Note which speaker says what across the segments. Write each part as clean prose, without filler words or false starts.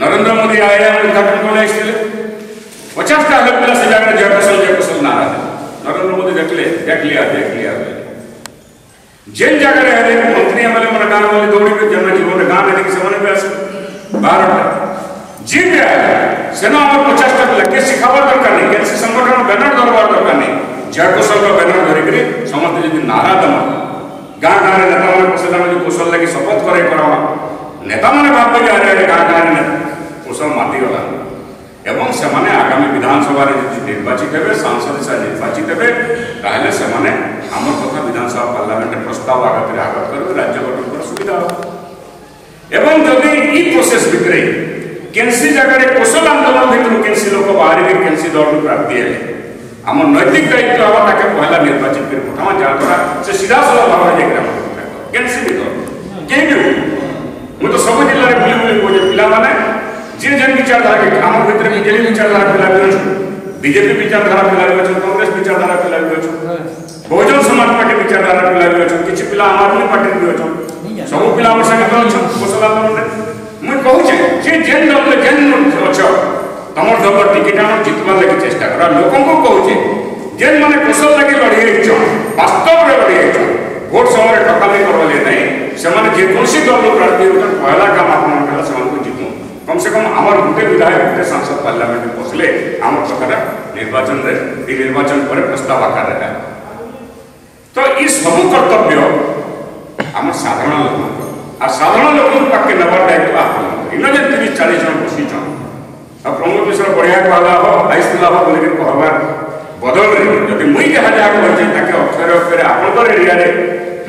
Speaker 1: नरेंद्र मोदी आए उद्घाटन को 50टा पिला से जगह जयकुशल नारा नरेंद्र मोदी देख लिया जेन जगह मंत्री एमएलए मन गाँव वाले दौड़ी जन जीवन गाँव में से भी आस 12टा जी भी आए सेना 50टा पिला किए शिखावर दरकार नहीं कैसे संगठन बैनर धरवार दरकार नहीं जयकुशल बैनर धरिक समस्त जी नारा दमा गाँ गाँव में नेता मैंने पशुदान कौशल लगे शपथ कर नेता मैंने भाव गाँव गाँव कौशल मातीगला एवं से आगामी विधानसभा निर्वाचित हे सांसद से निर्वाचित हे ताहले से आम कथा विधानसभा पार्लियामेंट प्रस्ताव आगत कर राज्य गठन कर सुविधा एवं जदि ई प्रोसेस भितर केनसी जगह कौशल आंदोलन भितर केनसी लोक बाहर केनसी दल प्राप्ति है आम नैतिक दायित्व हम ताके पहला निर्वाचित कर पठावा जहाँद्वारा से सीधा साधा भाव केनसी भी दल कहीं मुझे तो सब जिले में बुले बुले कहे पाने जे जन विचारधारा के आम भीतर बीजेपी विचारधारा पिला भी अच्छे बीजेपी विचारधारा पिला भी अच्छे कांग्रेस विचारधारा पिला भी अच्छे बहुजन समाज पार्टी विचारधारा पिला भी अच्छे किसी पिला आम आदमी पार्टी भी अच्छे सब पिला आम संगे तो अच्छे कौशल आंदोलन मुझे कहूचे जे जेन दल जेन अच्छ तुम दल टिकेट आम जितवार लगे चेष्टा कर लोक कहूचे जेन मैंने कौशल लगे लड़ी वास्तव में लड़ी भोट समय ठकामी करवाले नहीं से जेकोसी दल प्रार्थी होते पहला काम आप जितू कम से कम आम गोटे विधायक गोटे सांसद पार्लियामेंट में पसले आम कथा निर्वाचन पर प्रस्ताव आकार है तो ये सब कर्तव्य आम साधारण लोक आ साधारण लोक पाके नबार दायित्व आप इन 30-40 जन बसीच आ प्रमोद मिश्र बढ़िया कहला हो आईसला हो बोलिक कहबार बदल जब मुई जहाँ जहाँ कहे अक्षरे अक्षरे आपंकर एरिया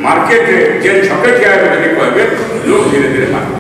Speaker 1: मार्केट जेन छके क्या कहे लोग धीरे धीरे मार्केट